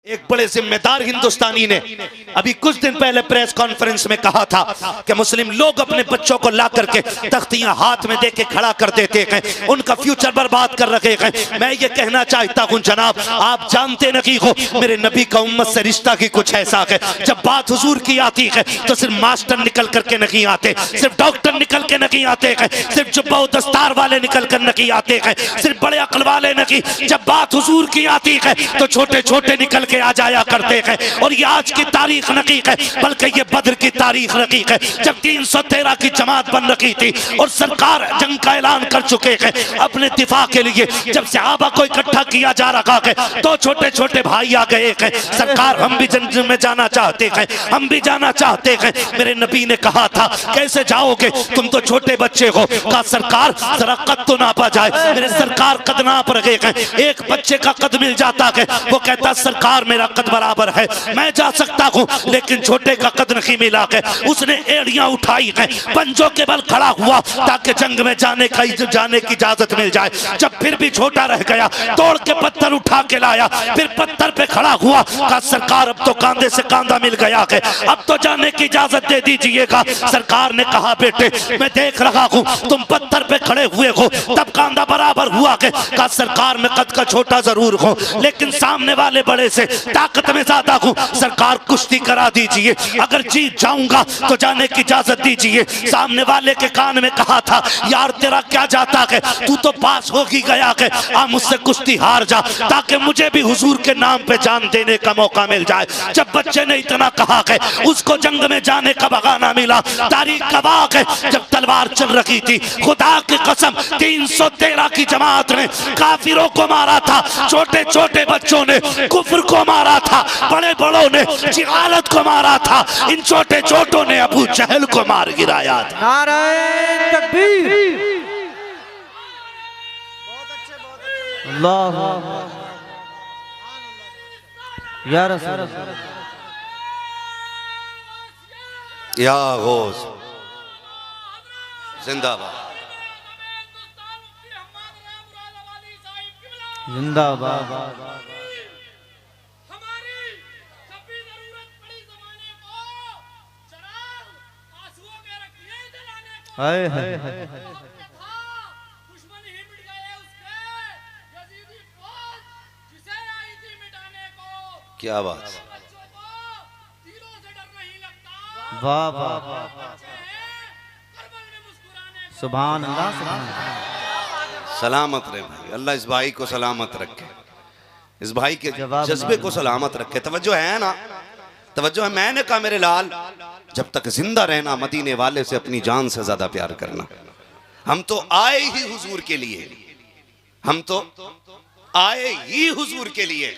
एक बड़े जिम्मेदार हिंदुस्तानी ने अभी कुछ दिन पहले प्रेस कॉन्फ्रेंस में कहा था कि मुस्लिम लोग अपने बच्चों को ला करके तख्तियां हाथ में देके खड़ा कर देते हैं, उनका फ्यूचर बर्बाद कर रखे हैं। मैं ये कहना चाहता हूं जनाब, आप जानते नहीं हो मेरे नबी का उम्मत से रिश्ता की कुछ ऐसा है, जब बात हुजूर की आती है तो सिर्फ मास्टर निकल करके नहीं आते, सिर्फ डॉक्टर निकल के नहीं आते हैं, सिर्फ जुब्बा और दस्तार वाले निकल कर नहीं आते हैं, सिर्फ बड़े अक्ल वाले नहीं। जब बात हुजूर की आती है तो छोटे छोटे निकल के आ जाया करते हैं। और ये आज की तारीख नहीं है बल्कि ये बद्र की तारीख नहीं है, जब 313 की जमात बन रखी थी और सरकार जंग का ऐलान कर चुके हैं अपने दिफा के लिए। जब सहाबा को इकट्ठा किया जा रहा है तो छोटे छोटे भाई आ गए हैं, सरकार हम भी जंग में जाना चाहते हैं, हम भी जाना चाहते हैं। मेरे नबी ने कहा था कैसे जाओगे, तुम तो छोटे बच्चे हो। कहा सरकार जरा कद तो नापा जाए। मेरे सरकार कद नाप रहे हैं, एक बच्चे का कद मिल जाता है, वो कहता सरकार मेरा कद बराबर है, मैं जा सकता हूँ, लेकिन छोटे का कद नहीं मिला है। उसने एड़ियां उठाई है, पंजों के बल खड़ा हुआ ताकि जंग में जाने की इजाजत मिल जाए। जब फिर भी छोटा रह गया तोड़ के पत्थर उठा के लाया, फिर पत्थर पे खड़ा हुआ, कहा सरकार अब तो कांधे से कांधा मिल गया है, अब तो जाने की इजाजत दे दीजिएगा। सरकार ने कहा बेटे मैं देख रहा हूँ तुम पत्थर पे खड़े हुए हो, तब कांधा बराबर हुआ है। कहा सरकार मैं कद का छोटा जरूर हूँ लेकिन सामने वाले बड़े से ताकत में ज्यादा हूँ, सरकार कुश्ती करा दीजिए, अगर जीत जाऊंगा तो जाने की इजाजत दीजिए। सामने वाले के कान में कहा था यार तेरा क्या जाता है, तू तो पास हो ही गया है, आ मुझसे कुश्ती हार जा ताकि मुझे भी हुजूर के नाम पे जान देने का मौका मिल जाए। जब बच्चे ने इतना कहा है उसको जंग में जाने का बहाना मिला। तारीख गवाह है जब तलवार चल रही थी, खुदा की कसम 313 की जमात ने काफिरों को मारा था, छोटे छोटे बच्चों ने कुफ्र को मारा था, बड़े बड़ों ने जिहालत को मारा था, इन छोटे छोटों ने अबू जहल को मार गिराया था। नारे तकबीर, अल्लाह या रसूल या गौस जिंदाबाद जिंदाबाद। हाय हाय हाय क्या बात, वाह वाह, सुभान अल्लाह सुभान अल्लाह। सलामत रहे भाई, अल्लाह इस भाई को सलामत रखे, इस भाई के जज्बे को सलामत रखे। तवज्जो है ना, तवज्जो है। मैंने कहा मेरे लाल जब तक जिंदा रहना मदीने वाले से अपनी जान से ज्यादा प्यार करना। हम तो आए ही हुजूर के लिए, हम तो आए ही हुजूर के लिए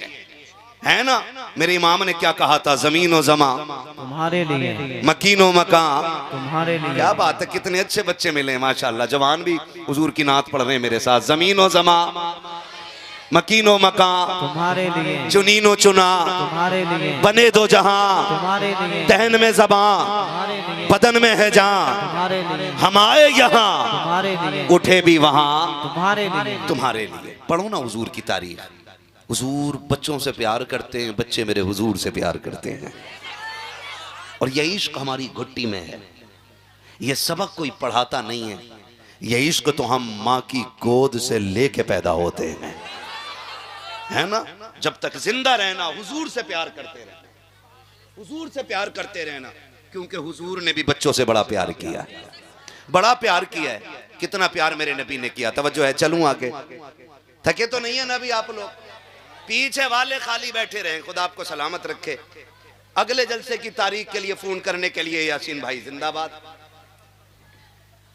है ना। मेरे इमाम ने क्या कहा था, जमीन और जमा तुम्हारे लिए, मकीनो मकान तुम्हारे लिए। क्या बात है, कितने अच्छे बच्चे मिले हैं माशाल्लाह, जवान भी हुजूर की नात पढ़ रहे हैं मेरे साथ। जमीन और जमा मकीनो मकान तुम्हारे लिए, चुनीनो चुना तुम्हारे लिए, बने दो जहां तुम्हारे लिए, दहन में जबां तुम्हारे लिए, बदन में है जान, तुम्हारे लिए, हम आए यहाँ तुम्हारे लिए, उठे भी वहां तुम्हारे लिए, तुम्हारे लिए। पढ़ो ना हुजूर की तारीख, हुजूर बच्चों से प्यार करते हैं, बच्चे मेरे हुजूर से प्यार करते हैं, और ये इश्क हमारी घुट्टी में है। ये सबक कोई पढ़ाता नहीं है, ये इश्क तो हम माँ की गोद से लेके पैदा होते हैं, है ना। जब तक जिंदा रहना हुजूर से प्यार करते रहना, हुजूर से प्यार करते रहना, क्योंकि हुजूर ने भी बच्चों से बड़ा प्यार किया है, बड़ा प्यार किया है। कितना प्यार मेरे नबी ने किया। तवज्जो है, चलूं आगे, थके तो नहीं है नबी आप लोग, पीछे वाले खाली बैठे रहे, खुदा आपको सलामत रखे। अगले जलसे की तारीख के लिए फोन करने के लिए यासीन भाई जिंदाबाद,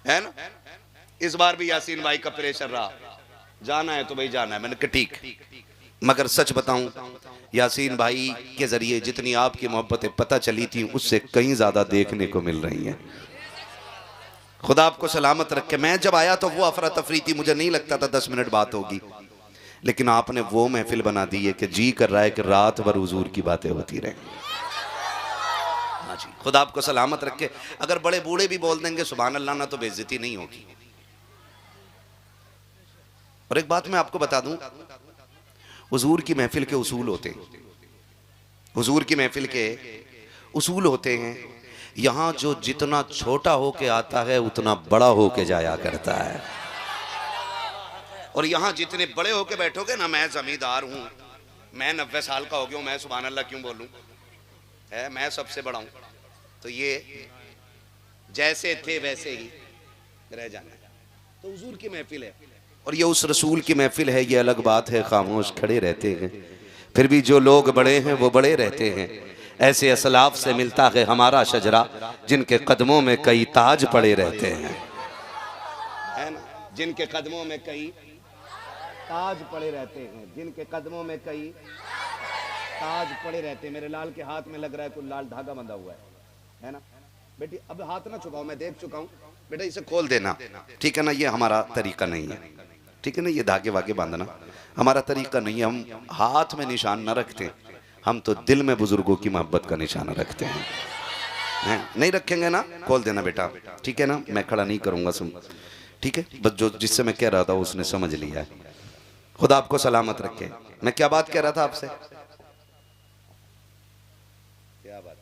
है ना। इस बार भी यासीन भाई का प्रेशर रहा, जाना है तो भाई जाना है। मैंने कहा ठीक, मगर सच बताऊं यासीन भाई के जरिए जितनी आपकी मोहब्बतें पता चली थी उससे कहीं ज्यादा देखने को मिल रही हैं। खुदा आपको सलामत रखे। मैं जब आया तो वो अफरा तफरी थी, मुझे नहीं लगता था 10 मिनट बात होगी, लेकिन आपने वो महफिल बना दी है कि जी कर रहा है कि रात भर हुजूर की बातें होती रहें। हाँ जी, खुदा आपको सलामत रखे। अगर बड़े बूढ़े भी बोल देंगे सुभान अल्लाह ना तो बेइज्जती नहीं होगी। और एक बात मैं आपको बता दूं, हुजूर की महफिल के उसूल होते हैं। हुजूर की महफिल के उसूल होते हैं, यहाँ जो जितना छोटा होके आता है उतना बड़ा होके जाया करता है, और यहाँ जितने बड़े होके बैठोगे ना, मैं जमींदार हूँ, मैं 90 साल का हो गया हूँ, मैं सुभान अल्लाह क्यों बोलूँ, है मैं सबसे बड़ा हूँ, तो ये जैसे थे वैसे ही रह जाना। तो हुजूर की महफिल है और ये उस रसूल की महफिल है। ये अलग बात है खामोश खड़े रहते हैं, फिर भी जो लोग बड़े हैं वो बड़े रहते हैं। ऐसे असलाफ से मिलता है हमारा शजरा, जिनके कदमों में कई ताज पड़े रहते हैं, है ना, जिनके कदमों में कई ताज पड़े रहते हैं, जिनके कदमों में कई ताज पड़े रहते हैं। मेरे लाल के हाथ में लग रहा है कोई लाल धागा बंधा हुआ है ना। बेटी अब हाथ ना छुपाओ, मैं देख चुका हूँ, बेटा इसे खोल देना, ठीक है ना। ये हमारा तरीका नहीं है, ठीक है ना, ये धागे वागे बांधना हमारा तरीका नहीं है। हम हाथ में निशान न रखते, हम तो दिल में बुजुर्गों की मोहब्बत का निशान रखते हैं। नहीं रखेंगे ना, खोल देना बेटा, ठीक है ना, मैं खड़ा नहीं करूंगा, सुन, ठीक है। बस जो जिससे मैं कह रहा था उसने समझ लिया है, खुदा आपको सलामत रखे। मैं क्या बात कह रहा था आपसे, क्या बात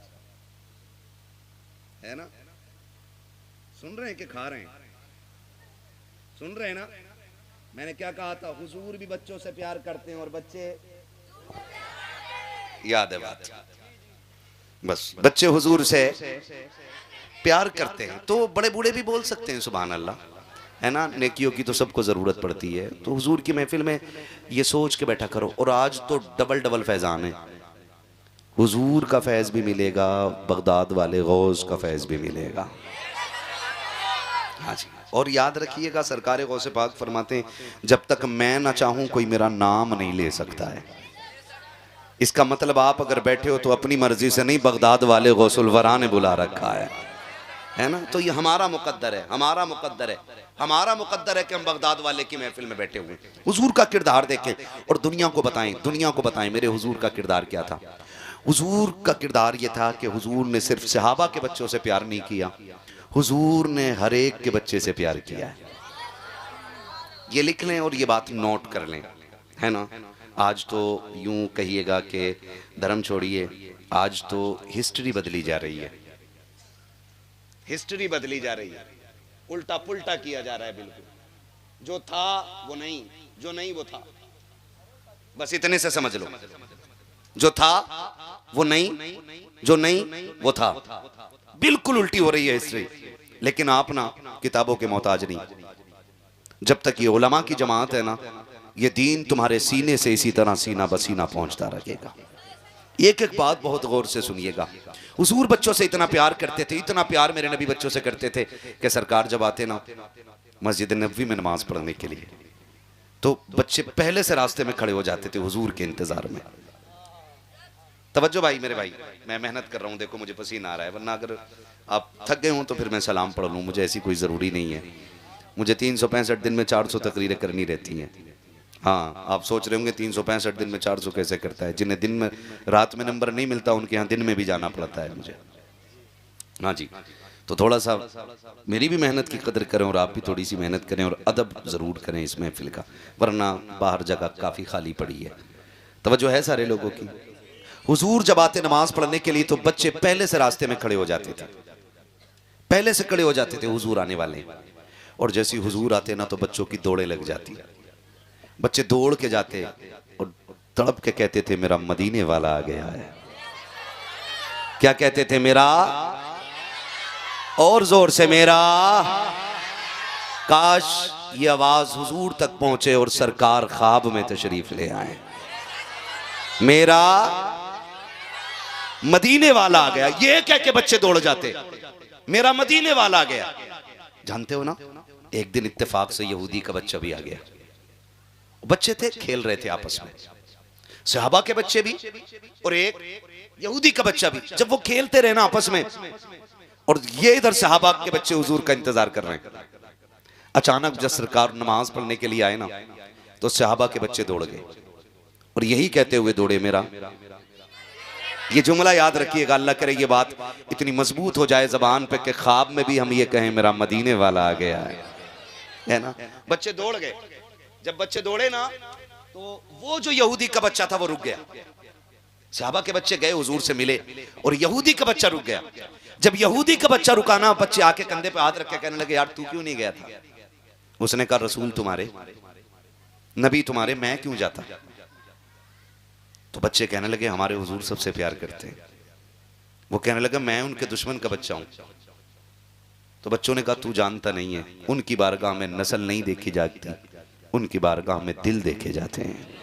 है ना, सुन रहे हैं कि खा रहे हैं, सुन रहे हैं ना। मैंने क्या कहा था, हुजूर भी बच्चों से प्यार करते हैं और बच्चे, याद है बात, बस बच्चे हुजूर से प्यार करते हैं तो बड़े बूढ़े भी बोल सकते हैं सुभान अल्लाह, है ना। नेकियों की तो सबको ज़रूरत पड़ती है, तो हुजूर की महफिल में ये सोच के बैठा करो। और आज तो डबल डबल फैज़ान है, हुजूर का फैज़ भी मिलेगा, बगदाद वाले गौस का फैज़ भी मिलेगा। हाँ जी, और याद रखिएगा सरकार गौसे पाक फरमाते हैं, जब तक मैं ना चाहूँ कोई मेरा नाम नहीं ले सकता है। इसका मतलब आप अगर बैठे हो तो अपनी मर्जी से नहीं, बगदाद वाले गौसुल वरा ने बुला रखा है ना। तो ये हमारा मुकद्दर है, हमारा मुकद्दर है, हमारा मुकद्दर है कि हम बगदाद वाले की महफिल में बैठे हुए हुजूर का किरदार देखें और दुनिया को बताएं मेरे हुजूर का किरदार क्या था। हुजूर का किरदार ये था कि हुजूर ने सिर्फ सहाबा के बच्चों से प्यार नहीं किया, हुजूर ने हर एक के बच्चे से प्यार किया है। ये लिख लें और ये बात नोट कर लें, है ना। आज तो यूं कहिएगा कि धर्म छोड़िए, आज तो हिस्ट्री बदली जा रही है, हिस्ट्री बदली जा रही है, उल्टा पुल्टा किया जा रहा है बिल्कुल। जो था वो नहीं, जो नहीं वो था, बस इतने से समझ लो। जो था वो नहीं, जो नहीं वो था, बिल्कुल उल्टी हो रही है हिस्ट्री। लेकिन आप ना किताबों के मोहताज नहीं, जब तक ये उलमा की जमात है ना, ये दीन तुम्हारे सीने से इसी तरह सीना बसीना पहुंचता रहेगा। एक एक बात बहुत गौर से सुनिएगा। हुजूर बच्चों से इतना प्यार करते थे, इतना प्यार मेरे नबी बच्चों से करते थे कि सरकार जब आते ना मस्जिद नबवी में नमाज पढ़ने के लिए, तो बच्चे पहले से रास्ते में खड़े हो जाते थे हुजूर के इंतजार में। तवज्जो भाई, मेरे भाई, मैं मेहनत कर रहा हूँ, देखो मुझे पसीना आ रहा है, वरना अगर आप थक गए हो तो फिर मैं सलाम पढ़ लूँ, मुझे ऐसी कोई ज़रूरी नहीं है। मुझे 365 दिन में 400 तकरीरें करनी रहती हैं। हाँ, आप सोच रहे होंगे 365 दिन में 400 कैसे करता है। जिन्हें दिन में रात में नंबर नहीं मिलता उनके यहाँ दिन में भी जाना पड़ता है मुझे। हाँ जी, तो थोड़ा सा मेरी भी मेहनत की कदर करें और आप भी थोड़ी सी मेहनत करें और अदब ज़रूर करें इस महफिल का, वरना बाहर जगह काफ़ी खाली पड़ी है। तवज्जो है सारे लोगों की। हुजूर जब आते नमाज पढ़ने के लिए तो बच्चे पहले से रास्ते में खड़े हो जाते थे, पहले से खड़े हो जाते थे हुजूर आने वाले। और जैसे हुजूर आते ना तो बच्चों की दौड़े लग जाती, बच्चे दौड़ के जाते और तड़प के कहते थे मेरा मदीने वाला आ गया है। क्या कहते थे? मेरा, और जोर से मेरा। काश ये आवाज हुजूर तक पहुंचे और सरकार ख्वाब में तशरीफ ले आए, मेरा मदीने वाला आ गया। ये कह के बच्चे दौड़ जाते, मेरा मदीने वाला आ गया। जानते हो ना, एक दिन इत्तेफाक से यहूदी का बच्चा भी आ गया। बच्चे थे, खेल रहे थे आपस में, सहाबा के बच्चे भी और एक यहूदी का बच्चा भी। जब वो खेलते रहे ना आपस में, और ये इधर सहाबा के बच्चे हुजूर का इंतजार कर रहे हैं, अचानक जब सरकार नमाज पढ़ने के लिए आए ना, तो सहाबा के बच्चे दौड़ गए और यही कहते हुए दौड़े, मेरा। ये जुमला याद रखिएगा, अल्लाह करे ये बात इतनी मजबूत हो जाए जबान पे कि ख्वाब में भी हम ये कहें मेरा मदीने वाला आ गया है ना। बच्चे दौड़ गए। जब बच्चे दौड़े ना, तो वो जो यहूदी का बच्चा था वो रुक गया। सहाबा के बच्चे गए हुजूर से मिले और यहूदी का बच्चा रुक गया। जब यहूदी का बच्चा रुका ना, बच्चे आके कंधे पे हाथ रख के कहने लगे, यार तू क्यों नहीं गया था? उसने कहा, रसूल तुम्हारे, नबी तुम्हारे, मैं क्यों जाता? तो बच्चे कहने लगे, हमारे हुजूर सबसे प्यार करते हैं। वो कहने लगा, मैं उनके दुश्मन का बच्चा हूं। तो बच्चों ने कहा, तू जानता नहीं है, उनकी बारगाह में नस्ल नहीं देखी जाती, उनकी बारगाह में दिल देखे जाते हैं।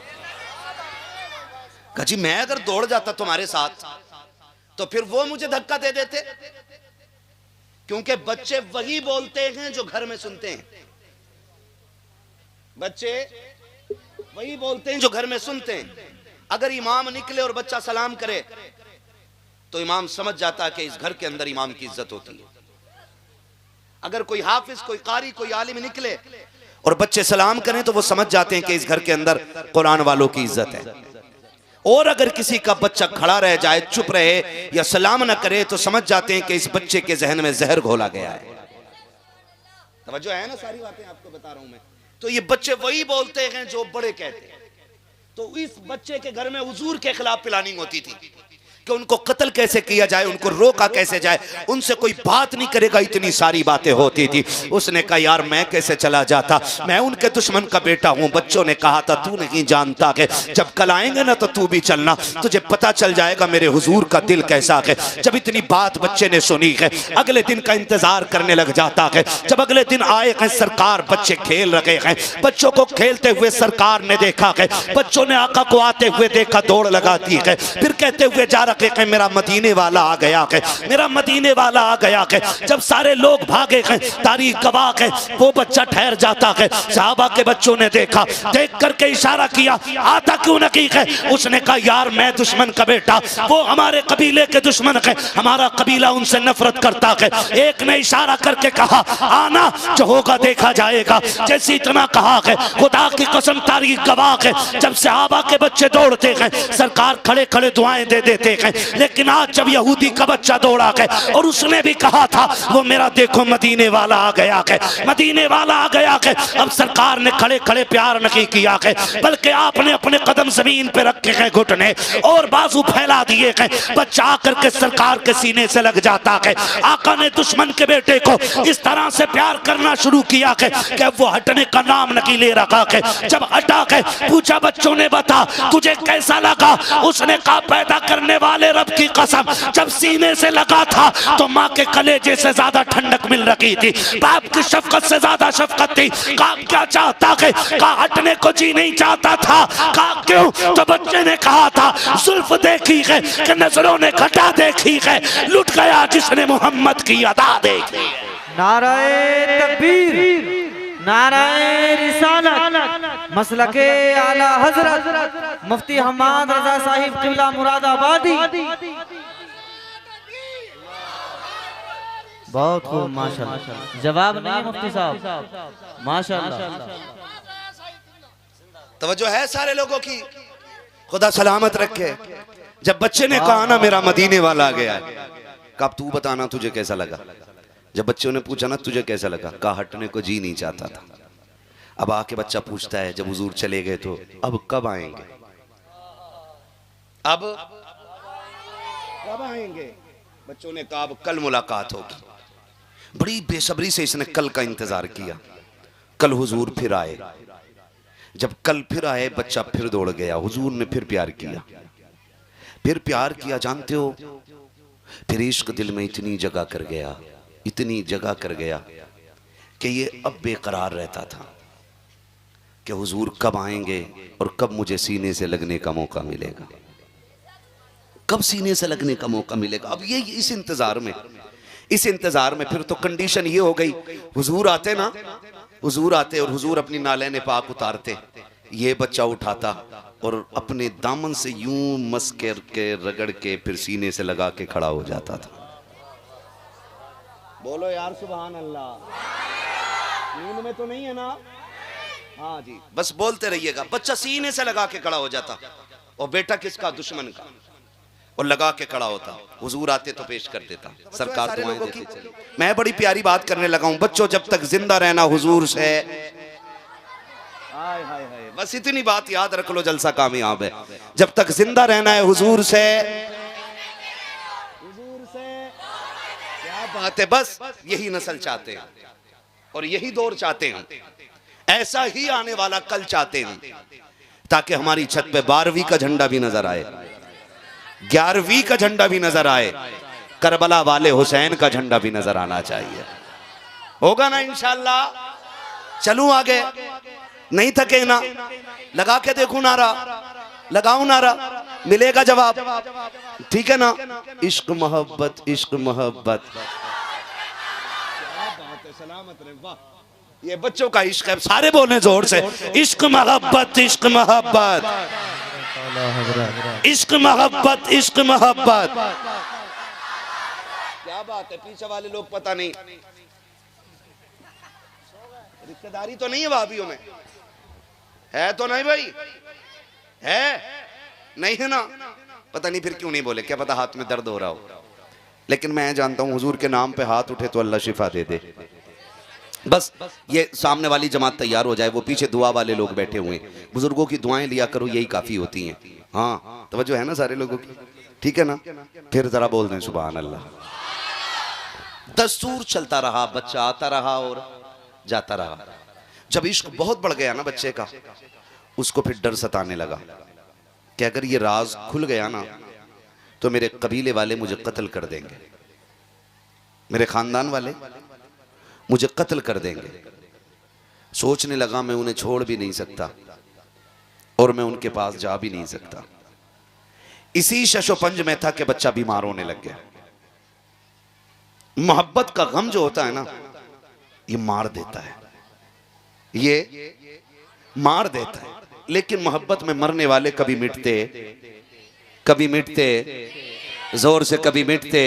कहा, जी मैं अगर दौड़ जाता तुम्हारे साथ तो फिर वो मुझे धक्का दे देते, क्योंकि बच्चे वही बोलते हैं जो घर में सुनते हैं। बच्चे वही बोलते हैं जो घर में सुनते हैं। अगर इमाम निकले और बच्चा सलाम करे तो इमाम समझ जाता है कि इस घर के अंदर इमाम की इज्जत होती है। अगर कोई हाफिज, कोई कारी, कोई आलिम निकले और बच्चे सलाम करें तो वो समझ जाते हैं कि इस घर के अंदर कुरान वालों की इज्जत है। और अगर किसी का बच्चा खड़ा रह जाए, चुप रहे या सलाम ना करे तो समझ जाते हैं कि इस बच्चे के जहन में जहर घोला गया है। तवज्जो है ना, सारी बातें आपको बता रहा हूं मैं। तो ये बच्चे वही बोलते हैं जो बड़े कहते हैं। तो इस बच्चे के घर में हुजूर के खिलाफ प्लानिंग होती थी कि उनको कत्ल कैसे किया जाए, उनको रोका कैसे जाए, उनसे कोई बात नहीं करेगा, इतनी सारी बातें होती थी। उसने कहा, यार मैं कैसे चला जाता, मैं उनके दुश्मन का बेटा हूं। बच्चों ने कहा था, तू नहीं जानता कि जब कल आएंगे ना तो तू भी चलना, तुझे पता चल जाएगा मेरे हुजूर का दिल कैसा है। जब इतनी बात बच्चे ने सुनी है, अगले दिन का इंतजार करने लग जाता है। जब अगले दिन आए हैं, सरकार बच्चे खेल रहे हैं, बच्चों को खेलते हुए सरकार ने देखा है। बच्चों ने आका को आते हुए देखा, दौड़ लगाती है, फिर कहते हुए जा रखे हैं, मेरा मदीने वाला आ गया है, मेरा मदीने वाला आ गया है। जब सारे लोग भागे हैं, तारीख गवाह है, वो बच्चा ठहर जाता है। सहाबा के बच्चों ने देखा, देख करके इशारा किया, आता क्यों नहीं है? उसने कहा, यार मैं दुश्मन का बेटा, वो हमारे कबीले के दुश्मन है, हमारा कबीला उनसे नफरत करता है। एक ने इशारा करके कहा, आना, जो होगा देखा जाएगा। जैसे इतना कहा है, खुदा की कसम तारीख गवाह है, जब सहाबा के बच्चे दौड़ते हैं, सरकार खड़े खड़े दुआएं दे देते हैं। लेकिन आज जब यहूदी का बच्चा दौड़ा है और उसने भी कहा था, वो मेरा देखो मदीने वाला आ गया है, मदीने वाला आ गया है। अब सरकार ने खड़े खड़े प्यार नहीं किया है, बल्कि आपने अपने कदम जमीन पे रखे हैं, घुटने और बाजू फैला दिए हैं। बच्चा आकर के सरकार के सीने से लग जाता है। आका ने दुश्मन के बेटे को इस तरह से प्यार करना शुरू किया है कि वो हटने का नाम नहीं ले रखा है। जब हटा है, पूछा बच्चों ने, बता तुझे कैसा लगा? उसने कहा, पैदा करने वाले रब की कसम, जब सीने से लगा था तो माँ के कलेजे से ज्यादा ठंडक मिल रही थी, बाप की शफकत से ज्यादा शफकत थी। कहा क्या चाहता है? कहा हटने को जी नहीं चाहता था। कहा क्यों? तो बच्चे ने कहा था, जुल्फ देखी है कि नजरों ने घटा देखी है, लुट गया जिसने मोहम्मद की अदा देखी। नाराए तकबीर, नाराए रिसालत, मसलके आला हजरत मुफ्ती हम्माद रजा साहिब किबला मुरादाबादी। बहुत खूब, माशाल्लाह। जवाब नहीं है मुफ्ती साहब, माशाल्लाह। तवज्जो है सारे लोगों की, खुदा सलामत रखे। जब बच्चे ने कहा ना, मेरा मदीने वाला आ गया है, कब तू बताना तुझे कैसा लगा? जब बच्चों ने पूछा ना, तुझे कैसा लगा? कहा हटने को जी नहीं चाहता था। अब आके बच्चा पूछता है, जब हुजूर चले गए तो अब कब आएंगे? अब कब आएंगे? बच्चों ने कहा, अब कल मुलाकात होगी। बड़ी बेसब्री से इसने कल का इंतजार किया। कल हुजूर फिर आए। जब कल फिर आए, बच्चा फिर दौड़ गया। हुजूर ने फिर प्यार किया, फिर प्यार किया। जानते हो, फिर इश्क दिल में इतनी जगह कर गया, इतनी जगह कर गया कि ये अब बेकरार रहता था कि हुजूर कब आएंगे और कब मुझे सीने से लगने का मौका मिलेगा, कब सीने से लगने का मौका मिलेगा। अब ये इस इंतजार में फिर तो कंडीशन ये हो गई, हुजूर आते ना, हुजूर आते और हुजूर अपनी नालैन पाक उतारते, ये बच्चा उठाता और अपने दामन से यूं मस करके रगड़ के फिर सीने से लगा के खड़ा हो जाता था। बोलो यार सुभान अल्लाह। नींद में तो नहीं है ना? हाँ जी, बस बोलते रहिएगा। बच्चा सीने से लगा के खड़ा हो जाता और बेटा किसका? दुश्मन का, और लगा के खड़ा होता। हुजूर आते तो पेश कर देता, सरकार दुआएं देते चले। मैं बड़ी प्यारी बात करने लगा हूं, बच्चों जब तक जिंदा रहना हुजूर से, हाय हाय हाय, बस इतनी बात याद रख लो, जलसा कामयाब है। जब तक जिंदा रहना है हुजूर से, क्या बात है, बस यही नस्ल चाहते हैं और यही दौर चाहते हैं, ऐसा ही आने वाला कल चाहते हैं, ताकि हमारी छत पे 12वीं का झंडा भी नजर आए, 11वीं का झंडा भी नजर आए, करबला वाले हुसैन का झंडा भी नजर आना चाहिए। होगा ना इंशाअल्लाह। चलूं आगे, नहीं थके ना, लगा के देखूं नारा, लगाऊं नारा, मिलेगा जवाब, ठीक है ना। इश्क मोहब्बत, इश्क मोहब्बत, ये बच्चों का इश्क है, सारे बोले जोर से, इश्क मोहब्बत, इश्क मोहब्बत, इश्क मोहब्बत, इश्क मोहब्बत। क्या बात है, पीछे वाले लोग पता नहीं, रिश्तेदारी तो नहीं है भाभीयों में, है तो नहीं भाई, है नहीं है ना, पता नहीं फिर क्यों नहीं बोले, क्या पता हाथ में दर्द हो रहा हो। लेकिन मैं जानता हूं हुजूर के नाम पे हाथ उठे तो अल्लाह शिफा दे दे। बस ये सामने वाली जमात तैयार हो जाए, वो पीछे दुआ वाले लोग बैठे हुए हैं, बुजुर्गों की दुआएं लिया करो, यही काफी होती हैं। हाँ तवज्जो है ना सारे लोगों की, ठीक है ना। फिर जरा बोल दें सुभान अल्लाह। दस्तूर चलता रहा, बच्चा आता रहा और जाता रहा। जब इश्क बहुत बढ़ गया ना बच्चे का, उसको फिर डर सताने लगा कि अगर ये राज खुल गया ना तो मेरे कबीले वाले मुझे कत्ल कर देंगे, मेरे खानदान वाले मुझे कत्ल कर देंगे। सोचने लगा मैं उन्हें छोड़ भी नहीं सकता और मैं उनके पास जा भी नहीं सकता। इसी शशोपंज में था कि बच्चा बीमार होने लग गया। मोहब्बत का गम जो होता है ना, ये मार देता है, ये मार देता है। लेकिन मोहब्बत में मरने वाले कभी मिटते, कभी मिटते, जोर से कभी मिटते।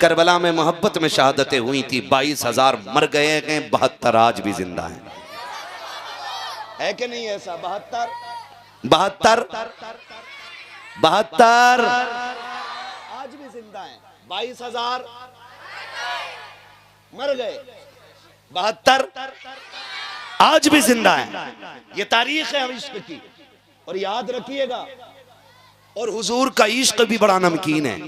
करबला में मोहब्बत में शहादतें हुई थी, 22,000 मर गए हैं, 72 आज भी जिंदा हैं। है कि नहीं ऐसा? 72 आज भी जिंदा हैं। 22,000 मर गए, 72 आज भी जिंदा हैं। ये तारीख है हम इश्क की, और याद रखिएगा। और हुजूर का इश्क भी बड़ा नमकीन है।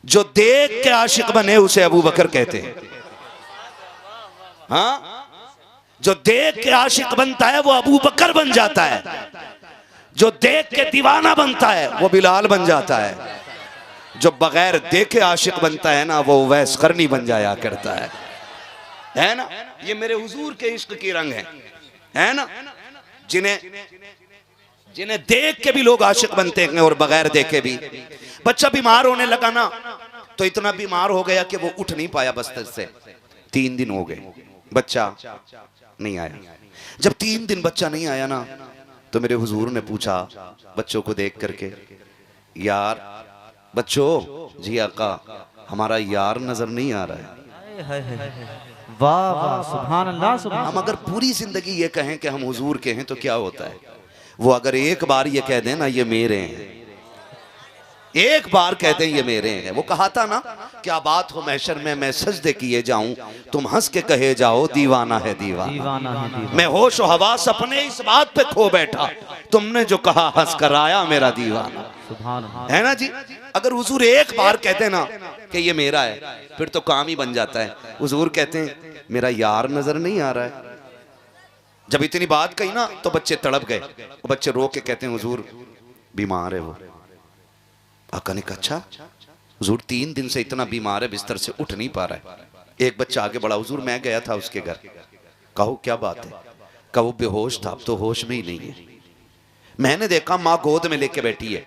जो देख के आशिक बने उसे अबू बकर कहते हैं। हाँ, जो देख के आशिक बनता है वो अबू बकर बन जाता है, जो देख के दीवाना बनता है वो बिलाल बन जाता है, जो बगैर देखे आशिक बनता है ना वो उवैस करनी बन जाया करता है ना। ये मेरे हुजूर के इश्क की रंग है ना। जिन्हें देख के भी लोग आशिक बनते हैं और बगैर देखे भी। बच्चा बीमार होने लगा ना, तो इतना बीमार हो गया कि वो उठ नहीं पाया बिस्तर से। 3 दिन हो गए, बच्चा नहीं आया। जब 3 दिन बच्चा नहीं आया ना, तो मेरे हुजूर ने पूछा बच्चों को देख करके, यार बच्चों, जी आका हमारा यार नजर नहीं आ रहा है। वाह वाह, सुभान अल्लाह, सुभान। हम अगर पूरी जिंदगी ये कहें कि हम हुजूर के हैं तो क्या होता है? वो अगर एक बार ये कह दें ना ये मेरे हैं, एक बार कहते हैं ये मेरे हैं। वो कहा था ना, क्या बात हो महशर में मैं सजदे किए जाऊं, तुम हंस के कहे जाओ दीवाना है दीवाना, दीवाना है दीवाना। मैं होश और हवास अपने इस बात पे खो बैठा, तुमने जो कहा हंस कर आया मेरा दीवाना। सुभान है ना जी। अगर हुजूर एक बार कहते ना कि ये मेरा है, फिर तो काम ही बन जाता है। हुजूर कहते हैं मेरा यार नजर नहीं आ रहा है। जब इतनी बात कही ना तो बच्चे तड़प गए। बच्चे रो के कहते हैं हुजूर बीमार है वो। आका ने कहा अच्छा? हुजूर 3 दिन से इतना बीमार है, बिस्तर से उठ नहीं पा रहा है। एक बच्चा आगे बढ़ा, हुजूर मैं गया था उसके घर। कहो क्या बात है? कहा वो बेहोश था, अब तो होश में ही नहीं है। मैंने देखा माँ गोद में लेके बैठी है।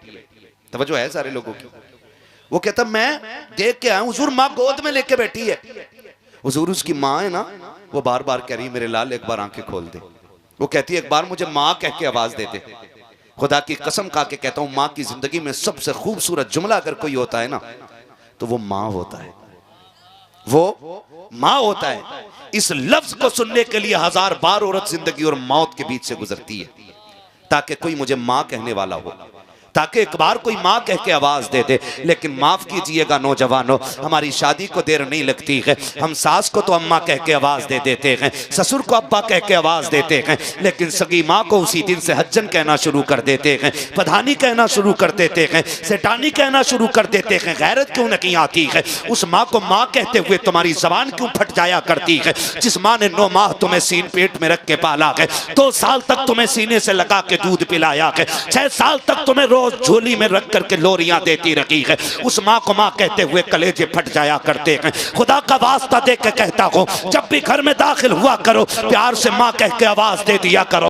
तवज्जो है सारे लोगों की। वो कहता मैं देख के आया हुजूर, माँ गोद में लेके बैठी है। हुजूर उसकी माँ है ना, वो बार बार कह रही मेरे लाल एक बार आंखें खोल दे। वो कहती है एक बार मुझे माँ कह के आवाज दे दे। खुदा की कसम खा के कहता हूं, माँ की जिंदगी में सबसे खूबसूरत जुमला अगर कोई होता है ना तो वो माँ होता है, वो माँ होता है। इस लफ्ज को सुनने के लिए 1000 बार औरत जिंदगी और मौत के बीच से गुजरती है, ताकि कोई मुझे माँ कहने वाला हो। ताकि एक बार कोई माँ कह के आवाज दे दे। लेकिन माफ कीजिएगा नौजवानों, हमारी शादी को देर नहीं लगती है, हम सास को तो अम्मा कह के आवाज दे देते हैं, ससुर को अब्बा कह के आवाज देते हैं, लेकिन सगी माँ को उसी दिन से हज्जन कहना शुरू कर देते हैं, पधानी कहना शुरू कर देते हैं, सेठानी कहना शुरू कर देते हैं। गैरत क्यों नहीं आती है? उस माँ को माँ कहते हुए तुम्हारी जबान क्यों फट जाया करती है? जिस माँ ने 9 माह तुम्हें सीन पेट में रख के पाला है, 2 साल तक तुम्हें सीने से लगा के दूध पिलाया है, 6 साल तक तुम्हें रोज झोली में रख करके लोरियां देती रही है, उस माँ को माँ कहते हुए कलेजे फट जाया करते हैं। खुदा का वास्ता दे के कहता हूं, जब भी घर में दाखिल हुआ करो, प्यार से माँ कह के आवाज दे दिया करो।